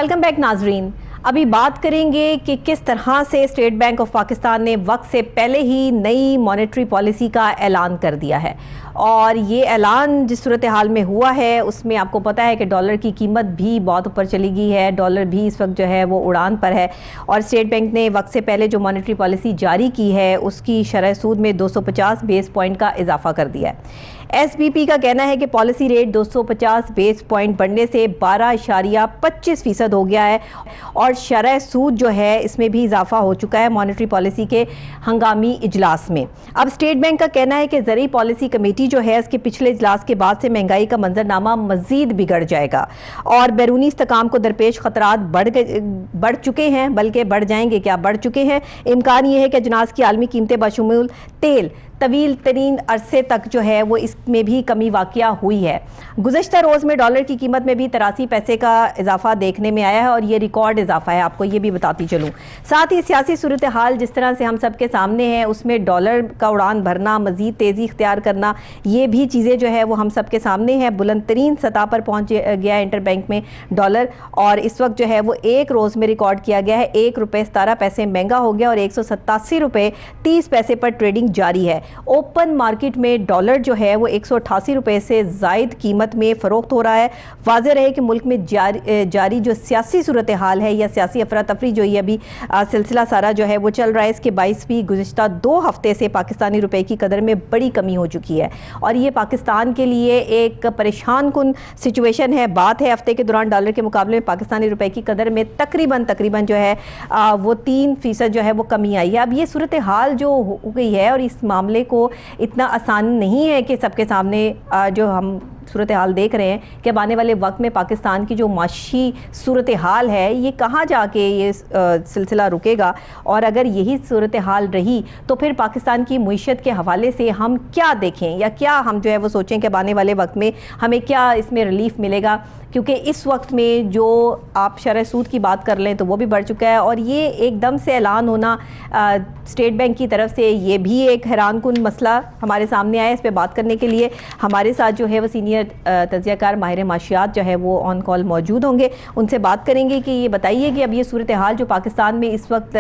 Welcome back नाजरीन। अभी बात करेंगे कि किस तरह से स्टेट बैंक ऑफ पाकिस्तान ने वक्त से पहले ही नई मॉनेटरी पॉलिसी का ऐलान कर दिया है। और ये ऐलान जिस सूरत हाल में हुआ है उसमें आपको पता है कि डॉलर की कीमत भी बहुत ऊपर चली गई है, डॉलर भी इस वक्त जो है वो उड़ान पर है। और स्टेट बैंक ने वक्त से पहले जो मॉनेटरी पॉलिसी जारी की है उसकी शरह सूद में 250 बेस पॉइंट का इजाफा कर दिया है। SBP का कहना है कि पॉलिसी रेट 250 बेस पॉइंट बढ़ने से 12.25% हो गया है और शरह सूद जो है इसमें भी इजाफा हो चुका है मॉनेटरी पॉलिसी के हंगामी इजलास में। अब स्टेट बैंक का कहना है कि ज़रूरी पॉलिसी कमेटी जो है इसके पिछले इजलास के बाद से महंगाई का मंजरनामा मजीद बिगड़ जाएगा और बैरूनी इस्तेकाम को दरपेश खतरात बढ़ चुके हैं, बल्कि बढ़ जाएंगे, क्या बढ़ चुके हैं। इम्कान ये है कि अजनास की आलमी कीमतें बशमूल तेल तवील तरीन अरसे तक जो है वो इसमें भी कमी वाक़या हुई है। गुज़श्ता रोज़ में डॉलर की कीमत में भी 83 पैसे का इजाफा देखने में आया है और ये रिकॉर्ड इजाफा है, आपको ये भी बताती चलूँ। साथ ही सियासी सूरत हाल जिस तरह से हम सब के सामने है उसमें डॉलर का उड़ान भरना, मज़ीद तेज़ी इख्तियार करना, ये भी चीज़ें जो है वो हम सब के सामने हैं। बुलंद तरीन सतह पर पहुँच गया है इंटर बैंक में डॉलर और इस वक्त जो है वो एक रोज़ में रिकॉर्ड किया गया है ₹1.17 महंगा हो गया और ₹187.30 पर ट्रेडिंग जारी है। ओपन मार्केट में डॉलर जो है वो ₹188 से ज़ायद कीमत में फ़रोख्त हो रहा है। वाज़ेह रहे कि मुल्क में जारी जो सियासी सूरत हाल है या सियासी अफरा तफरी जो ये अभी सिलसिला सारा जो है वो चल रहा है, इसके बाइस भी गुज़िश्ता 2 हफ्ते से पाकिस्तानी रुपए की कदर में बड़ी कमी हो चुकी है और ये पाकिस्तान के लिए एक परेशान कुन सिचुएशन है। बात है हफ्ते के दौरान डॉलर के मुकाबले में पाकिस्तानी रुपए की कदर में तकरीबन जो है वो 3% जो है वो कमी आई है। अब ये सूरत हाल जो हो गई है और इस मामले को इतना आसान नहीं है कि सबके सामने जो हम सूरत हाल देख रहे हैं कि अब आने वाले वक्त में पाकिस्तान की जो माशी सूरत हाल है ये कहाँ जाके ये सिलसिला रुकेगा और अगर यही सूरत हाल रही तो फिर पाकिस्तान की मुईशत के हवाले से हम क्या देखें या क्या हम जो है वो सोचें कि अब आने वाले वक्त में हमें क्या इसमें रिलीफ मिलेगा। क्योंकि इस वक्त में जो आप शरह सूद की बात कर लें तो वो भी बढ़ चुका है और ये एकदम से ऐलान होना स्टेट बैंक की तरफ से ये भी एक हैरान कुन मसला हमारे सामने आया। इस पर बात करने के लिए हमारे साथ जो है वो सीनियर तज्ज़ियाकार माहिर माशियात जो है वो ऑन कॉल मौजूद होंगे। उनसे बात करेंगे कि ये बताइए कि अब ये सूरत हाल जो पाकिस्तान में इस वक्त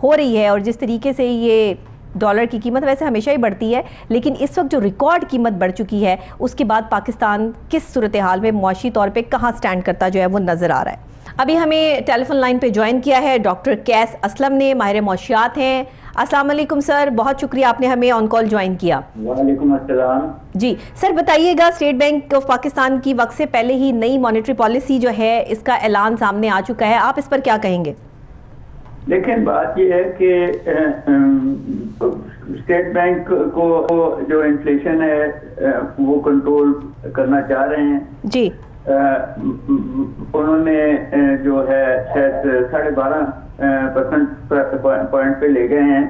हो रही है और जिस तरीके से ये डॉलर की कीमत वैसे हमेशा ही बढ़ती है लेकिन इस वक्त जो रिकॉर्ड कीमत बढ़ चुकी है उसके बाद पाकिस्तान किस सूरत हाल में मुआशी तौर पे कहाँ स्टैंड करता जो है वो नज़र आ रहा है। अभी हमें टेलीफोन लाइन पे ज्वाइन किया है डॉक्टर कैस असलम ने, माहिर मौशियात हैं। अस्सलाम वालेकुम सर, बहुत शुक्रिया आपने हमें ऑन कॉल ज्वाइन किया। वालेकुम अस्सलाम जी सर, बताइएगा स्टेट बैंक ऑफ पाकिस्तान की वक्त से पहले ही नई मॉनेटरी पॉलिसी जो है इसका ऐलान सामने आ चुका है, आप इस पर क्या कहेंगे? लेकिन बात यह है कि स्टेट बैंक को जो इन्फ्लेशन है वो कंट्रोल करना चाह रहे हैं जी। उन्होंने जो है शायद 12.5% पॉइंट पे ले गए हैं।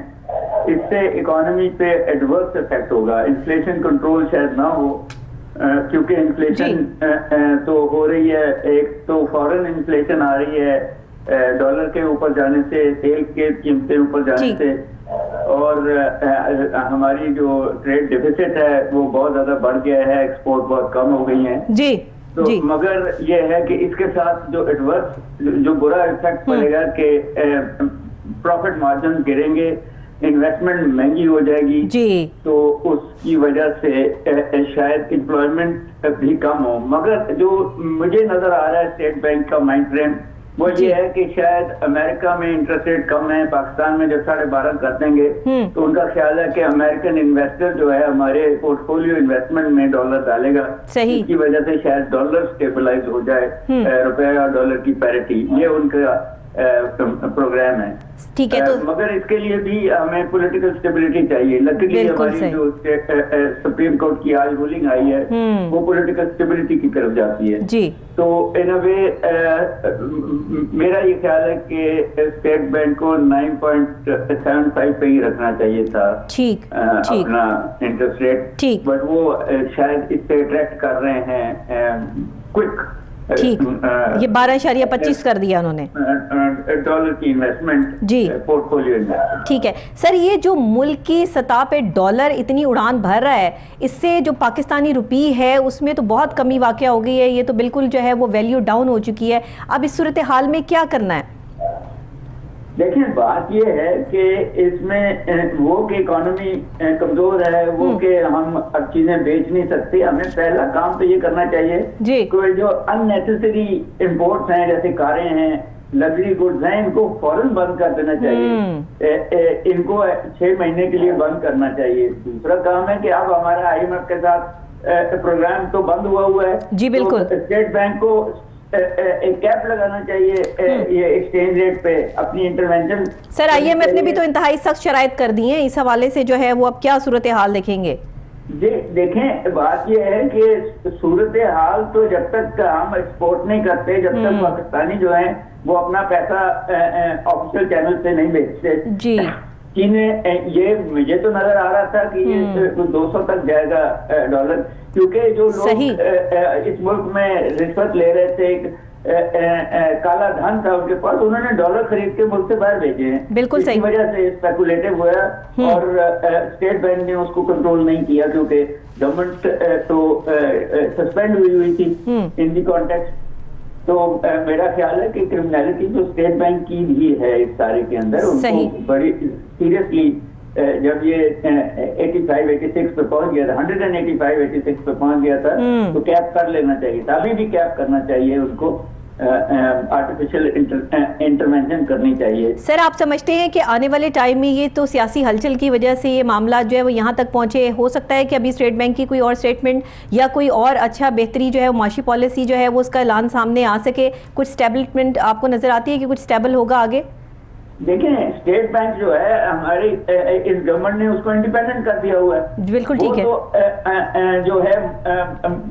इससे इकोनॉमी पे एडवर्स इफेक्ट होगा, इन्फ्लेशन कंट्रोल शायद ना हो क्योंकि इन्फ्लेशन तो हो रही है। एक तो फॉरेन इन्फ्लेशन आ रही है डॉलर के ऊपर जाने से, तेल के कीमतें ऊपर जाने से और हमारी जो ट्रेड डिफिसिट है वो बहुत ज्यादा बढ़ गया है, एक्सपोर्ट बहुत कम हो गई है जी। तो जी। मगर ये है कि इसके साथ जो एडवर्स जो बुरा इफेक्ट पड़ेगा कि प्रॉफिट मार्जिन गिरेंगे, इन्वेस्टमेंट महंगी हो जाएगी जी। तो उसकी वजह से शायद एम्प्लॉयमेंट भी कम हो। मगर जो मुझे नजर आ रहा है स्टेट बैंक का माइंड फ्रेम वो ये है कि शायद अमेरिका में इंटरेस्ट रेट कम है, पाकिस्तान में जब 12.5 कर देंगे तो उनका ख्याल है कि अमेरिकन इन्वेस्टर जो है हमारे पोर्टफोलियो इन्वेस्टमेंट में डॉलर डालेगा, इसकी वजह से शायद डॉलर स्टेबलाइज हो जाए, रुपए और डॉलर की पैरिटी, ये उनका प्रोग्राम है। ठीक है, तो मगर इसके लिए भी हमें पॉलिटिकल स्टेबिलिटी चाहिए। लकीली हमारी जो सुप्रीम कोर्ट की आज रूलिंग आई है वो पॉलिटिकल स्टेबिलिटी की तरफ जाती है जी। तो इन अ वे मेरा ये ख्याल है कि स्टेट बैंक को 9.75 पे ही रखना चाहिए था ठीक अपना इंटरेस्ट रेट, बट वो शायद इससे अट्रैक्ट कर रहे हैं क्विक ठीक, ये 12.25 कर दिया उन्होंने डॉलर की इन्वेस्टमेंट जी पोर्टफोलियो में। ठीक है सर, ये जो मुल्क की सतह पे डॉलर इतनी उड़ान भर रहा है, इससे जो पाकिस्तानी रुपी है उसमें तो बहुत कमी वाक़या हो गई है, ये तो बिल्कुल जो है वो वैल्यू डाउन हो चुकी है। अब इस सूरत हाल में क्या करना है? देखिए बात ये है कि इसमें वो कि इकोनॉमी कमजोर है, वो कि हम अब चीजें बेच नहीं सकते। हमें पहला काम तो ये करना चाहिए कि जो अननेसेसरी इंपोर्ट्स हैं, जैसे कारें हैं, लग्जरी गुड्स हैं, इनको फौरन बंद कर देना चाहिए। इनको 6 महीने के लिए बंद करना चाहिए। दूसरा काम है कि अब हमारा IMF के साथ प्रोग्राम तो बंद हुआ है जी बिल्कुल। तो स्टेट बैंक को एक कैप लगाना चाहिए ये एक्सचेंज रेट पे अपनी इंटरवेंशन। सर IMF ने भी तो इंतहाई सख्त शराइत कर दी हैं, इस हवाले से जो है वो अब क्या सूरत हाल देखेंगे? देखें बात ये है कि सूरत हाल तो जब तक हम एक्सपोर्ट नहीं करते, जब तक पाकिस्तानी जो है वो अपना पैसा ऑफिशियल चैनल से नहीं भेजते जी। चीन ये मुझे तो नजर आ रहा था कि ये 200 तक जाएगा डॉलर, क्योंकि जो लोग इस मुल्क में रिश्वत ले रहे थे, काला धन था उनके पास, उन्होंने डॉलर खरीद के मुल्क से बाहर भेजे हैं। बिल्कुल सही। इसी वजह से स्पेकुलेटिव हुआ और स्टेट बैंक ने उसको कंट्रोल नहीं किया, क्योंकि गवर्नमेंट तो सस्पेंड हुई थी इन दी कॉन्टेक्स्ट। तो मेरा ख्याल है कि क्रिमिनलिटी जो स्टेट बैंक की भी है इस सारे के अंदर, उनको बड़ी सीरियसली जब ये 85-86 पे पहुंच गया था, 185-86 पे पहुंच गया था, तो कैप कर लेना चाहिए था। अभी भी कैप करना चाहिए उनको, आर्टिफिशियल इंटरवेंशन करनी चाहिए। सर आप समझते हैं कि आने वाले टाइम में ये तो सियासी हलचल की वजह से ये मामला जो है वो यहाँ तक पहुँचे, हो सकता है कि अभी स्टेट बैंक की कोई और स्टेटमेंट या कोई और अच्छा बेहतरी जो है माशी पॉलिसी जो है वो उसका ऐलान सामने आ सके? कुछ स्टेबलिशमेंट आपको नजर आती है कि कुछ स्टेबल होगा आगे? देखें स्टेट बैंक जो है हमारी इस गवर्नमेंट ने उसको इंडिपेंडेंट कर दिया हुआ है। बिल्कुल ठीक है। तो जो है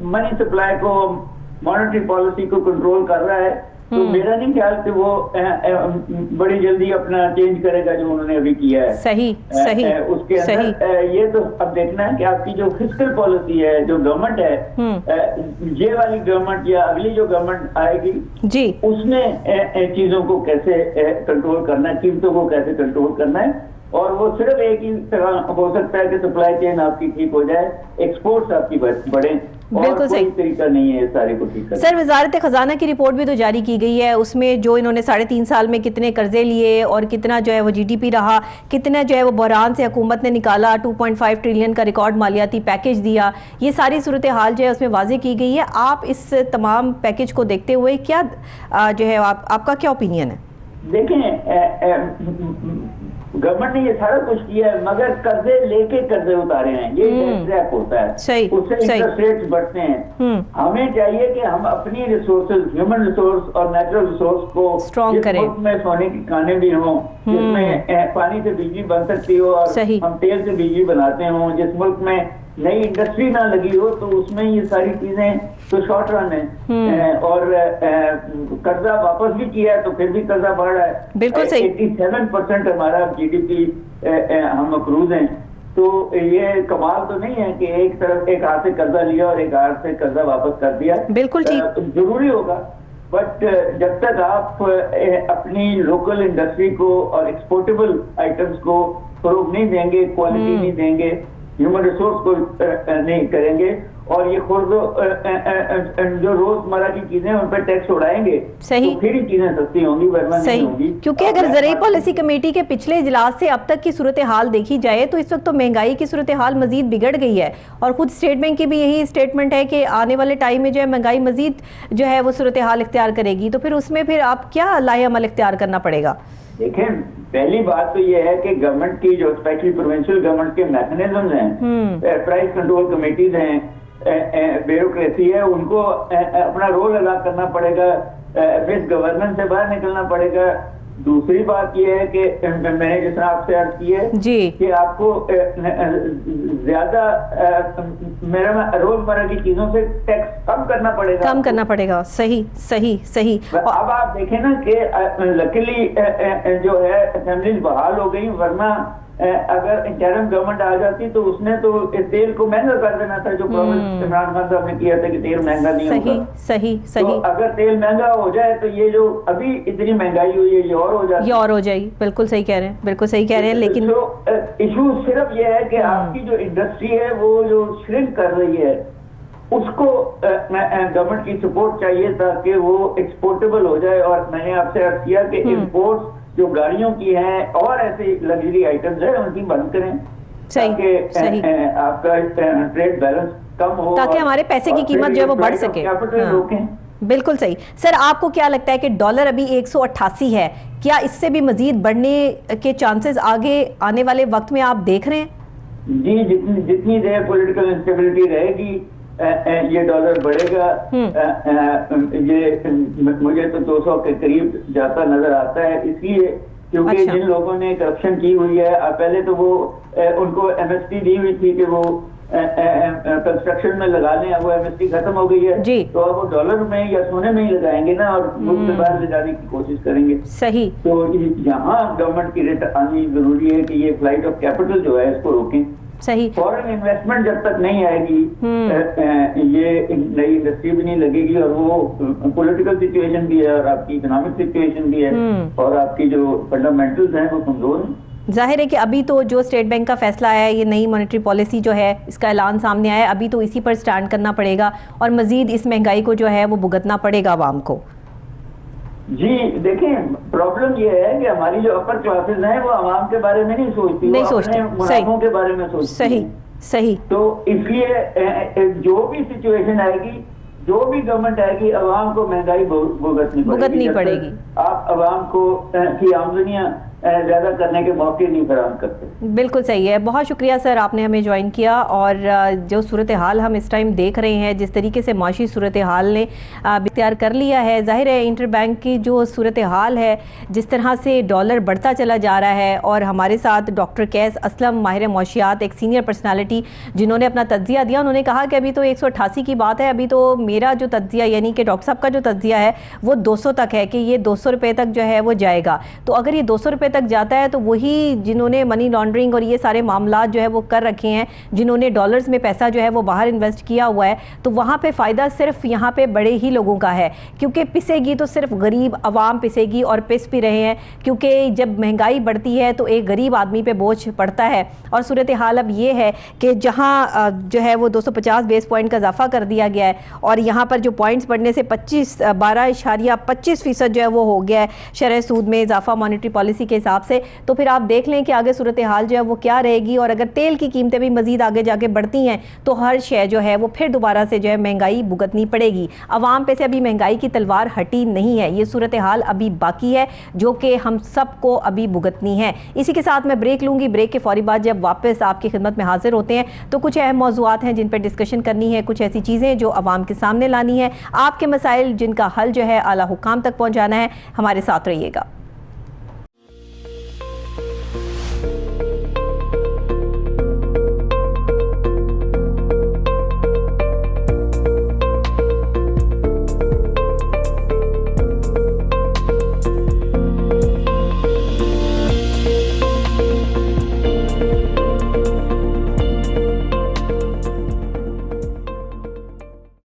मनी सप्लाई को, मॉनेटरी पॉलिसी को कंट्रोल कर रहा है, तो मेरा नहीं ख्याल कि वो बड़ी जल्दी अपना चेंज करेगा जो उन्होंने अभी किया है। सही सही उसके अंदर ये तो अब देखना है कि आपकी जो फिस्कल पॉलिसी है, जो गवर्नमेंट है, ये वाली गवर्नमेंट या अगली जो गवर्नमेंट आएगी जी, उसमें चीजों को कैसे कंट्रोल करना है, कीमतों को कैसे कंट्रोल करना है। और वो सिर्फ एक ही तरह हो सकता है कि सप्लाई चेन आपकी ठीक हो जाए, एक्सपोर्ट्स आपकी बढ़े, बिल्कुल सही तरीका नहीं है सारे को ठीक करने। सर वजारत खजाना की रिपोर्ट भी तो जारी की गई है, उसमें जो इन्होंने 3.5 साल में कितने कर्जे लिए और कितना जो है वो GDP रहा, कितना जो है वो बहरान से हुकूमत ने निकाला, 2.5 ट्रिलियन का रिकॉर्ड मालियाती पैकेज दिया, ये सारी सूरत हाल जो है उसमें वाजे की गई है। आप इस तमाम पैकेज को देखते हुए क्या जो है आपका क्या ओपिनियन है? देखें गवर्नमेंट ने ये सारा कुछ किया है, मगर कर्जे लेके कर्जे उतारे हैं, ये ट्रैप होता है, उससे इंटरेस्ट रेट्स बढ़ते हैं। हमें चाहिए कि हम अपनी रिसोर्सेज, ह्यूमन रिसोर्स और नेचुरल रिसोर्स को स्ट्रॉन्ग करें, में सोने की खाने भी हों, जिसमें पानी से बिजली बन सकती हो और हम तेल से बिजली बनाते हों, जिस मुल्क में नई इंडस्ट्री ना लगी हो तो उसमें ये सारी चीजें तो शॉर्ट रन है। और कर्जा वापस भी किया है तो फिर भी कर्जा बढ़ रहा है। बिल्कुल सही। 87% हमारा GDP हम अप्रूव हैं, तो ये कमाल तो नहीं है कि एक तरफ एक हाथ से कर्जा लिया और एक हाथ से कर्जा वापस कर दिया। बिल्कुल ठीक, जरूरी होगा, बट जब तक आप अपनी लोकल इंडस्ट्री को और एक्सपोर्टेबल आइटम्स को फरोग नहीं देंगे, क्वालिटी नहीं देंगे, ह्यूमन रिसोर्स को नहीं करेंगे और ये खुद जो रोजमर्रा की चीजें उन पर टैक्स उड़ाएंगे, सही, तो फिर ही चीजें सस्ती होंगी, वरना नहीं होंगी। क्योंकि अगर ज़राई पॉलिसी कमेटी के पिछले इजलास से अब तक की सूरत हाल देखी जाए तो इस वक्त तो महंगाई की सूरत हाल मजीद बिगड़ गई है और खुद स्टेट बैंक की भी यही स्टेटमेंट है कि आने वाले टाइम में जो है महंगाई मजीद जो है वो सूरत हाल इख्तियार करेगी, तो फिर उसमें फिर आप क्या लाएअमल इख्तियार करना पड़ेगा? देखें पहली बात तो ये है कि गवर्नमेंट की जो स्पेशली प्रोविंशियल गवर्नमेंट के मैकेनिज्म हैं, प्राइस कंट्रोल कमेटीज हैं, ब्यूरोक्रेसी है, उनको अपना रोल अदा करना पड़ेगा, बेस्ट गवर्नेंस से बाहर निकलना पड़ेगा। दूसरी बात यह है कि मैंने जिस तरह आपसे अर्ज की है कि आपको ज्यादा मेरा रोजमर्रा की चीजों से टैक्स कम करना पड़ेगा। सही सही सही। अब आप देखें ना कि लकीली जो है असेंबलीज बहाल हो गई, वरना अगर इंटरिम गवर्नमेंट आ जाती तो उसने तो तेल को महंगा कर देना था, जो प्रॉमिस इमरान खान साहब ने किया था कि तेल महंगा नहीं होगा। सही। तो अगर तेल महंगा हो जाए तो ये जो अभी इतनी महंगाई हुई है ये और हो जाती, ये और हो जाएगी। बिल्कुल सही कह रहे हैं, बिल्कुल सही कह रहे हैं। लेकिन इशू सिर्फ ये है कि आपकी जो इंडस्ट्री है वो जो श्रिंक कर रही है उसको गवर्नमेंट की सपोर्ट चाहिए ताकि वो एक्सपोर्टेबल हो जाए। और मैंने आपसे अर्ज किया कि इम्पोर्ट जो गाड़ियों की हैं और ऐसे लग्जरी आइटम्स है उनकी बंद करें, ताकि आपका ट्रेड बैलेंस कम हो, ताकि हमारे पैसे की कीमत जो है वो बढ़ सके। रोकें। बिल्कुल सही। सर, आपको क्या लगता है कि डॉलर अभी 188 है, क्या इससे भी मजीद बढ़ने के चांसेस आगे आने वाले वक्त में आप देख रहे हैं? जी, जितनी देर पॉलिटिकल इंस्टेबिलिटी रहेगी ये डॉलर बढ़ेगा। ये मुझे तो 200 के करीब जाता नजर आता है, इसलिए क्योंकि जिन लोगों ने करप्शन की हुई है, पहले तो वो उनको एमएसपी दी हुई थी कि वो कंस्ट्रक्शन में लगा लें, अब वो एमएसपी खत्म हो गई है जी। तो अब वो डॉलर में या सोने में ही लगाएंगे ना, और मुल्क से बाहर ले जाने की कोशिश करेंगे। सही। तो यहाँ गवर्नमेंट की रेट आनी जरूरी है कि ये फ्लाइट ऑफ कैपिटल जो है इसको रोकें। सही। फॉरेन इन्वेस्टमेंट जब तक नहीं आएगी ये नई इंडस्ट्री भी नहीं लगेगी, और वो पॉलिटिकल सिचुएशन भी है और आपकी इकोनॉमिक सिचुएशन भी है और आपकी जो फंडामेंटल्स हैं वो कमजोर हैं। जाहिर है कि अभी तो जो स्टेट बैंक का फैसला आया है, ये नई मॉनेटरी पॉलिसी जो है इसका ऐलान सामने आया है, अभी तो इसी पर स्टैंड करना पड़ेगा और मजीद इस महंगाई को जो है वो भुगतना पड़ेगा आवाम को। जी देखें, प्रॉब्लम ये है कि हमारी जो अपर क्लासेस हैं वो आवाम के बारे में नहीं सोचती, मुनाफों के बारे में सोचती। सही सही। तो इसलिए जो भी सिचुएशन आएगी, जो भी गवर्नमेंट आएगी, आवाम को महंगाई भुगतनी पड़ेगी। आप आवाम को की आमदनियां ज्यादा करने के मौके नहीं फराहम करते। बिल्कुल सही है। बहुत शुक्रिया सर, आपने हमें ज्वाइन किया। और जो सूरत हाल हम इस टाइम देख रहे हैं, जिस तरीके से माशी सूरत हाल ने इख्तियार कर लिया है, जाहिर है इंटर बैंक की जो सूरत हाल है, जिस तरह से डॉलर बढ़ता चला जा रहा है, और हमारे साथ डॉक्टर कैस असलम, माहिर मौशियात, एक सीनियर पर्सनालिटी जिन्होंने अपना तज्जिया दिया, उन्होंने कहा कि अभी तो 188 की बात है, अभी तो मेरा जो तज्जिया यानी कि डॉक्टर साहब का जो तज्जिया है वो 200 तक है कि ये 200 रुपये तक जो है वो जाएगा। तो अगर ये 200 रुपये तक जाता है तो वही जिन्होंने मनी लॉन्ड्रिंग और ये सारे मामला जो है वो कर रखे हैं, जिन्होंने डॉलर्स में पैसा जो है वो बाहर इन्वेस्ट किया हुआ है, तो वहाँ पे फ़ायदा सिर्फ यहाँ पे बड़े ही लोगों का है, क्योंकि पिसेगी तो सिर्फ गरीब आवाम पिसेगी, और पिस भी रहे हैं, क्योंकि जब महंगाई बढ़ती है तो एक गरीब आदमी पे बोझ पड़ता है। और सूरत हाल अब ये है कि जहाँ जो है वो 250 बेस पॉइंट का इजाफा कर दिया गया है, और यहाँ पर जो पॉइंट्स बढ़ने से 12.25% जो है वो हो गया है शरह सूद में इजाफा मॉनेटरी पॉलिसी के हिसाब से। तो फिर आप देख लें कि आगे सूरत हाल जो है वो क्या रहेगी। और अगर तेल की कीमतें भी मजीद आगे जाके बढ़ती हैं तो हर शय जो है वो फिर दोबारा से जो है महंगाई भुगतनी पड़ेगी। आवाम पे से अभी महंगाई की तलवार हटी नहीं है, ये सूरत हाल अभी बाकी है जो कि हम सबको अभी भुगतनी है। इसी के साथ मैं ब्रेक लूँगी। ब्रेक के फौरी बाद जब वापस आपकी खिदमत में हाजिर होते हैं तो कुछ अहम मौज़ूआत हैं जिन पर डिस्कशन करनी है, कुछ ऐसी चीज़ें जो आवाम के सामने लानी है, आपके मसाइल जिनका हल जो है आला हुकाम तक पहुँचाना है। हमारे साथ रहिएगा।